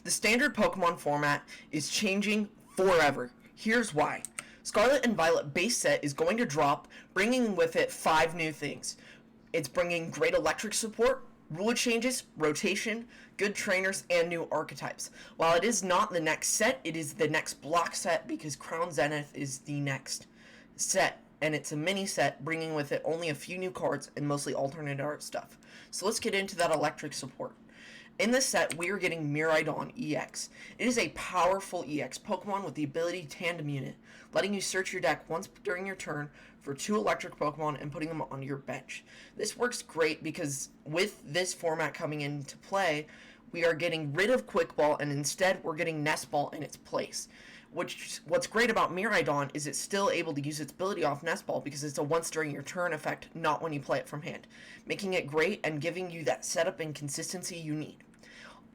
The standard Pokemon format is changing forever. Here's why. Scarlet and Violet base set is going to drop, bringing with it 5 new things. It's bringing great electric support, rule changes, rotation, good trainers, and new archetypes. While it is not the next set, it is the next block set because Crown Zenith is the next set, and it's a mini set bringing with it only a few new cards and mostly alternate art stuff. So let's get into that electric support. In this set, we are getting Miraidon EX. It is a powerful EX Pokemon with the ability to Tandem Unit, letting you search your deck once during your turn for 2 electric Pokemon and putting them on your bench. This works great because with this format coming into play, we are getting rid of Quick Ball and instead we're getting Nest Ball in its place. What's great about Miraidon is it's still able to use its ability off Nest Ball because it's a once during your turn effect, not when you play it from hand, making it great and giving you that setup and consistency you need.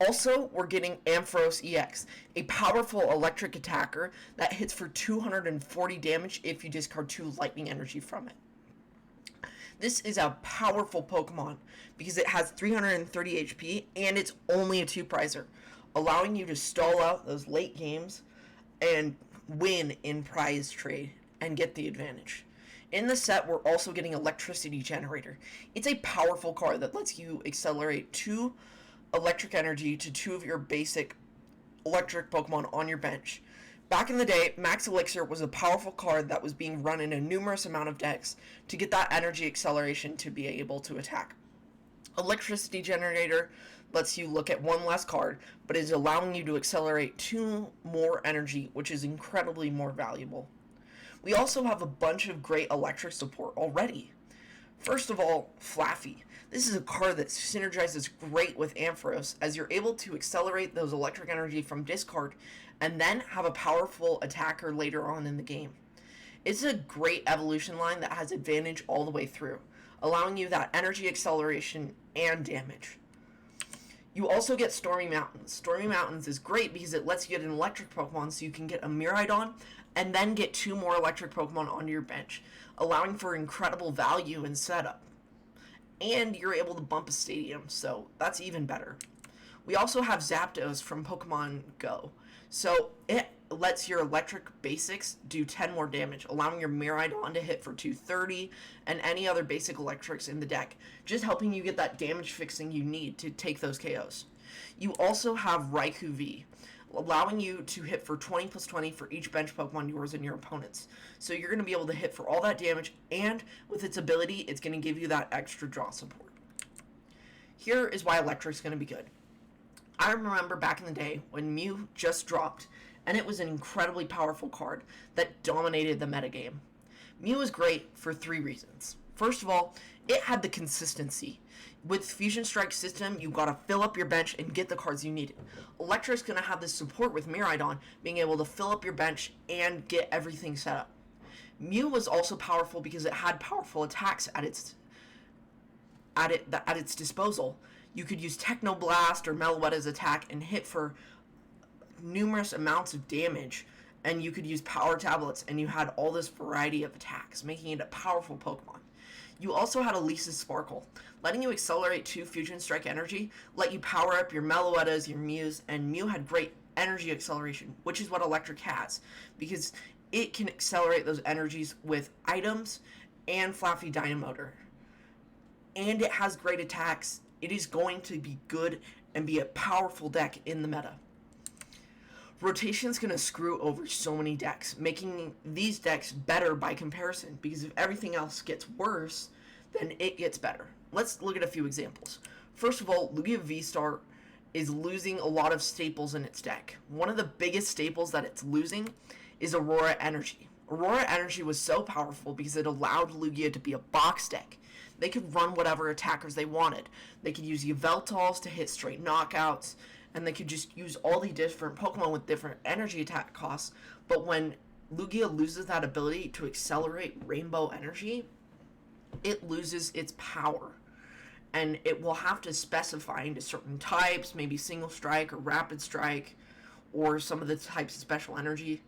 Also, we're getting Ampharos EX, a powerful electric attacker that hits for 240 damage if you discard 2 lightning energy from it. This is a powerful Pokemon because it has 330 HP and it's only a 2-prizer, allowing you to stall out those late games and win in prize trade and get the advantage. In the set, we're also getting Electricity Generator. It's a powerful card that lets you accelerate 2 electric energy to 2 of your basic electric Pokemon on your bench. Back in the day, Max Elixir was a powerful card that was being run in a numerous amount of decks to get that energy acceleration to be able to attack. Electricity Generator lets you look at 1 less card, but is allowing you to accelerate 2 more energy, which is incredibly more valuable. We also have a bunch of great electric support already. First of all, Flaffy. This is a card that synergizes great with Ampharos, as you're able to accelerate those electric energy from discard and then have a powerful attacker later on in the game. It's a great evolution line that has advantage all the way through, allowing you that energy acceleration and damage. You also get Stormy Mountains. Stormy Mountains is great because it lets you get an electric Pokemon so you can get a Miraidon and then get 2 more electric Pokemon onto your bench, allowing for incredible value and setup. And you're able to bump a stadium, so that's even better. We also have Zapdos from Pokemon Go. So it lets your electric basics do 10 more damage, allowing your Miraidon to hit for 230 and any other basic electrics in the deck, just helping you get that damage fixing you need to take those KOs. You also have Raikou V, allowing you to hit for 20 plus 20 for each bench Pokemon yours and your opponent's. So you're going to be able to hit for all that damage, and with its ability, it's going to give you that extra draw support. Here is why Electric's going to be good. I remember back in the day when Mew just dropped, and it was an incredibly powerful card that dominated the metagame. Mew is great for 3 reasons. First of all, it had the consistency. With Fusion Strike system, you gotta fill up your bench and get the cards you needed. Electric's gonna have this support with Miraidon, being able to fill up your bench and get everything set up. Mew was also powerful because it had powerful attacks at its disposal. You could use Techno Blast or Meloetta's attack and hit for numerous amounts of damage, and you could use Power Tablets, and you had all this variety of attacks, making it a powerful Pokemon. You also had Elisa's Sparkle, letting you accelerate 2 Fusion Strike energy, let you power up your Meloettas, your Mews, and Mew had great energy acceleration, which is what Electric has, because it can accelerate those energies with items and Flaffy Dynamotor. And it has great attacks. It is going to be good and be a powerful deck in the meta. Rotation's going to screw over so many decks, making these decks better by comparison, because if everything else gets worse, then it gets better. Let's look at a few examples. First of all, Lugia V-Star is losing a lot of staples in its deck. One of the biggest staples that it's losing is Aurora Energy. Aurora Energy was so powerful because it allowed Lugia to be a box deck. They could run whatever attackers they wanted. They could use Yveltals to hit straight knockouts, and they could just use all the different Pokemon with different energy attack costs. But when Lugia loses that ability to accelerate Rainbow Energy, it loses its power. And it will have to specify into certain types, maybe Single Strike or Rapid Strike, or some of the types of special energy.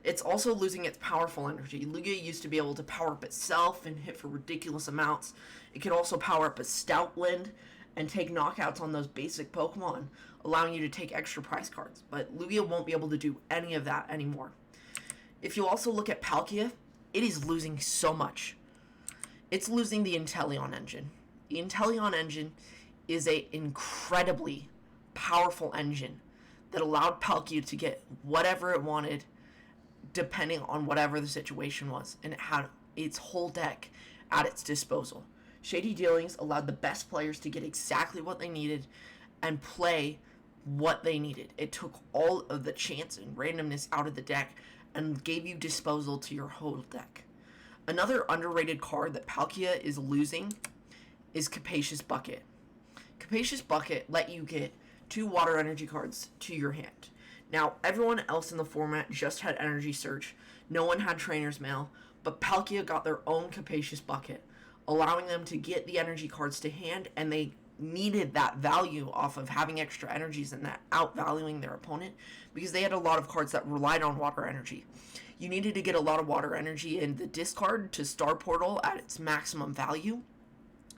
It's also losing its powerful energy. Lugia used to be able to power up itself and hit for ridiculous amounts. It could also power up a Stoutland and take knockouts on those basic Pokemon, allowing you to take extra prize cards. But Lugia won't be able to do any of that anymore. If you also look at Palkia, it is losing so much. It's losing the Inteleon engine. The Inteleon engine is an incredibly powerful engine that allowed Palkia to get whatever it wanted depending on whatever the situation was, and it had its whole deck at its disposal. Shady Dealings allowed the best players to get exactly what they needed and play what they needed. It took all of the chance and randomness out of the deck and gave you disposal to your whole deck. Another underrated card that Palkia is losing is Capacious Bucket. Capacious Bucket let you get 2 water energy cards to your hand. Now, everyone else in the format just had Energy Search. No one had Trainer's Mail, but Palkia got their own Capacious Bucket, allowing them to get the energy cards to hand, and they needed that value off of having extra energies and that outvaluing their opponent because they had a lot of cards that relied on water energy. You needed to get a lot of water energy in the discard to Star Portal at its maximum value.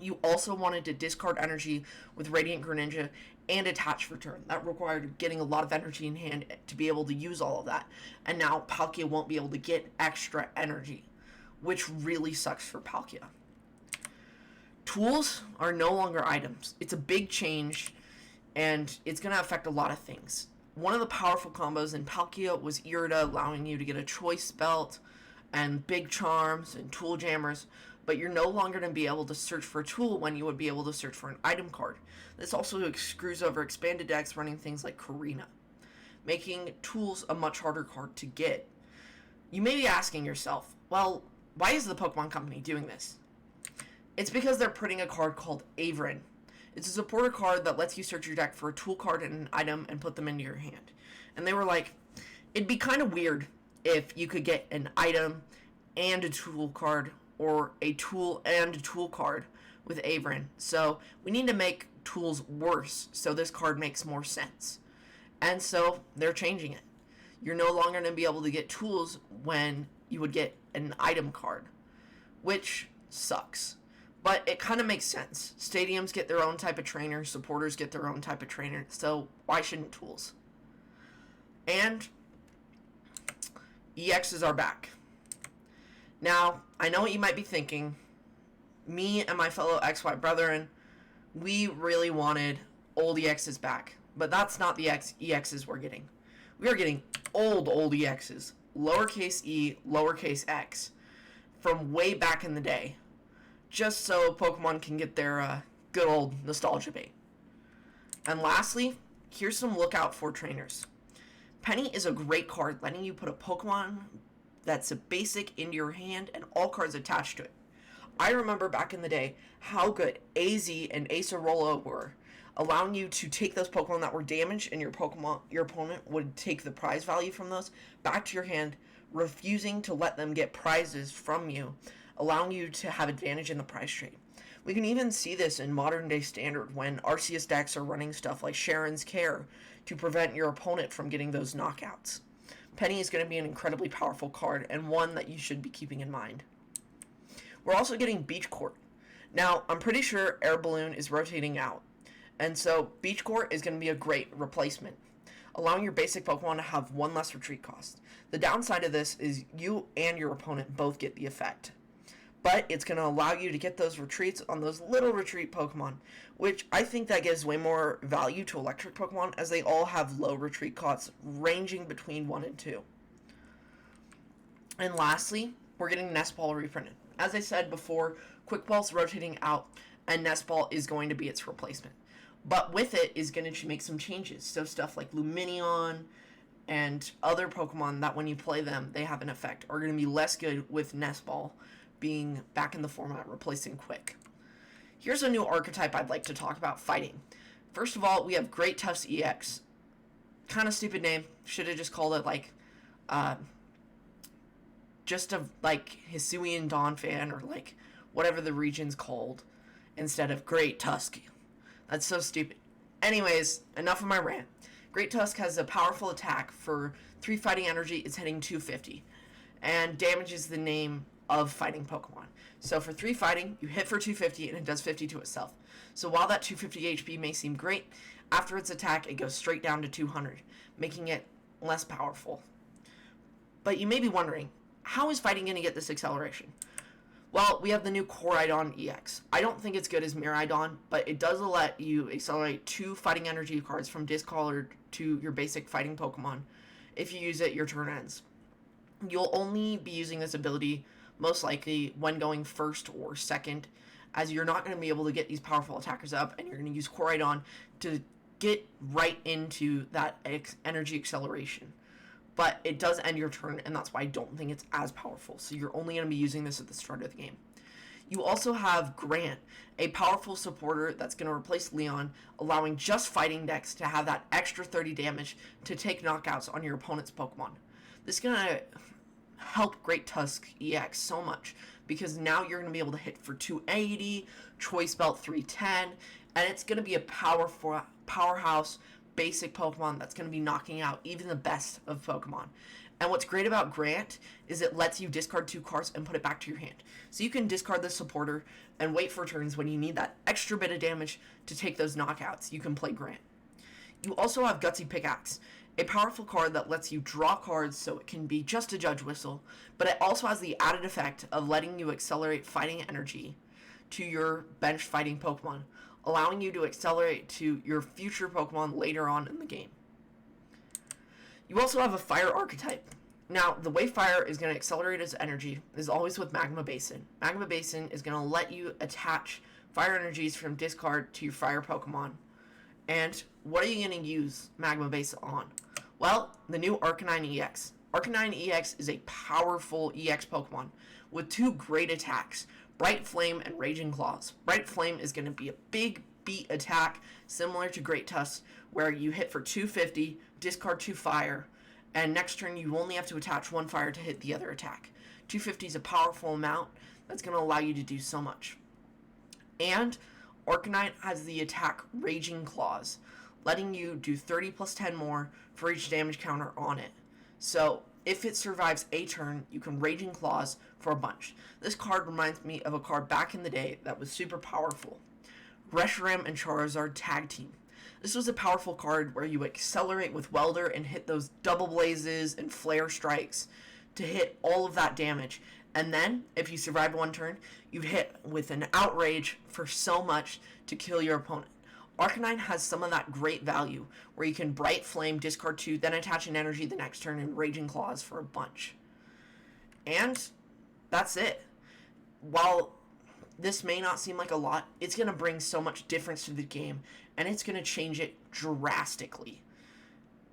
You also wanted to discard energy with Radiant Greninja and attach return. That required getting a lot of energy in hand to be able to use all of that. And now Palkia won't be able to get extra energy, which really sucks for Palkia. Tools are no longer items. It's a big change, and it's going to affect a lot of things. One of the powerful combos in Palkia was Irida, allowing you to get a choice belt and big charms and tool jammers, but you're no longer going to be able to search for a tool when you would be able to search for an item card. This also screws over expanded decks running things like Karina, making tools a much harder card to get. You may be asking yourself, well, why is the Pokemon Company doing this? It's because they're putting a card called Averin. It's a supporter card that lets you search your deck for a tool card and an item and put them into your hand. And they were like, it'd be kind of weird if you could get an item and a tool card, or a tool and a tool card with Averin. So we need to make tools worse so this card makes more sense. And so they're changing it. You're no longer going to be able to get tools when you would get an item card, which sucks. But it kind of makes sense. Stadiums get their own type of trainer, supporters get their own type of trainer, so why shouldn't tools? And EXs are back. Now, I know what you might be thinking. Me and my fellow XY brethren, we really wanted old EXs back, but that's not the EXs we're getting. We are getting old EXs, lowercase e, lowercase x, from way back in the day, just so Pokemon can get their good old nostalgia bait. And lastly, here's some lookout for trainers. Penny is a great card, letting you put a Pokemon that's a basic into your hand and all cards attached to it. I remember back in the day how good AZ and Acerola were, allowing you to take those Pokemon that were damaged and your opponent would take the prize value from those back to your hand, refusing to let them get prizes from you, allowing you to have advantage in the prize trade. We can even see this in modern day standard when Arceus decks are running stuff like Sharon's Care to prevent your opponent from getting those knockouts. Penny is going to be an incredibly powerful card and one that you should be keeping in mind. We're also getting Beach Court. Now, I'm pretty sure Air Balloon is rotating out, and so Beach Court is going to be a great replacement, allowing your basic Pokemon to have one less retreat cost. The downside of this is you and your opponent both get the effect, but it's going to allow you to get those retreats on those little retreat Pokemon, which I think that gives way more value to electric Pokemon, as they all have low retreat costs ranging between 1 and 2. And lastly, we're getting Nest Ball reprinted. As I said before, Quick Ball's rotating out, and Nest Ball is going to be its replacement. But with it is going to make some changes. So stuff like Luminion and other Pokemon that when you play them, they have an effect, are going to be less good with Nest Ball being back in the format, replacing Quick. Here's a new archetype I'd like to talk about fighting. First of all, we have Great Tusk EX. Kind of stupid name. Should have just called it like just a like Hisuian Dawn fan, or like whatever the region's called, instead of Great Tusk. That's so stupid. Anyways, enough of my rant. Great Tusk has a powerful attack for 3 fighting energy. It's hitting 250 and damages the name of fighting Pokemon. So for 3 fighting, you hit for 250 and it does 50 to itself. So while that 250 HP may seem great, After its attack, it goes straight down to 200, making it less powerful. But you may be wondering, how is fighting going to get this acceleration? Well, we have the new Koraidon EX. I don't think it's good as Miraidon, but it does let you accelerate 2 fighting energy cards from discard to your basic fighting Pokemon. If you use it, your turn ends. You'll only be using this ability most likely when going first or second, as you're not going to be able to get these powerful attackers up, and you're going to use Koraidon to get right into that energy acceleration. But it does end your turn, and that's why I don't think it's as powerful. So you're only going to be using this at the start of the game. You also have Grant, a powerful supporter that's going to replace Leon, allowing just fighting decks to have that extra 30 damage to take knockouts on your opponent's Pokemon. This is going to help Great Tusk EX so much, because now you're going to be able to hit for 280, Choice Belt 310, and it's going to be a powerhouse basic Pokemon that's going to be knocking out even the best of Pokemon. And what's great about Grant is it lets you discard 2 cards and put it back to your hand. So you can discard the supporter and wait for turns when you need that extra bit of damage to take those knockouts. You can play Grant. You also have Gutsy Pickaxe, a powerful card that lets you draw cards so it can be just a Judge Whistle, but it also has the added effect of letting you accelerate fighting energy to your bench fighting Pokemon, allowing you to accelerate to your future Pokemon later on in the game. You also have a Fire Archetype. Now, the way Fire is going to accelerate its energy is always with Magma Basin. Magma Basin is going to let you attach Fire energies from discard to your Fire Pokemon. And what are you going to use Magma Basin on? Well, the new Arcanine EX. Arcanine EX is a powerful EX Pokemon with 2 great attacks, Bright Flame and Raging Claws. Bright Flame is going to be a big beat attack similar to Great Tusk, where you hit for 250, discard 2 fire, and next turn you only have to attach 1 fire to hit the other attack. 250 is a powerful amount that's going to allow you to do so much. And Arcanine has the attack Raging Claws, letting you do 30 plus 10 more for each damage counter on it. So if it survives a turn, you can Raging Claws for a bunch. This card reminds me of a card back in the day that was super powerful. Reshiram and Charizard Tag Team. This was a powerful card where you accelerate with Welder and hit those Double Blazes and Flare Strikes to hit all of that damage. And then, if you survived 1 turn, you'd hit with an Outrage for so much to kill your opponent. Arcanine has some of that great value, where you can Bright Flame, discard 2, then attach an energy the next turn, and Raging Claws for a bunch. And that's it. While this may not seem like a lot, it's going to bring so much difference to the game, and it's going to change it drastically.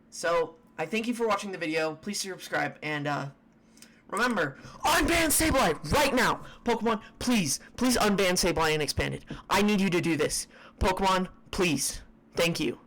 So, I thank you for watching the video. Please subscribe, and remember, unban Sableye right now! Pokemon, please unban Sableye and expand it. I need you to do this. Pokemon, please. Thank you.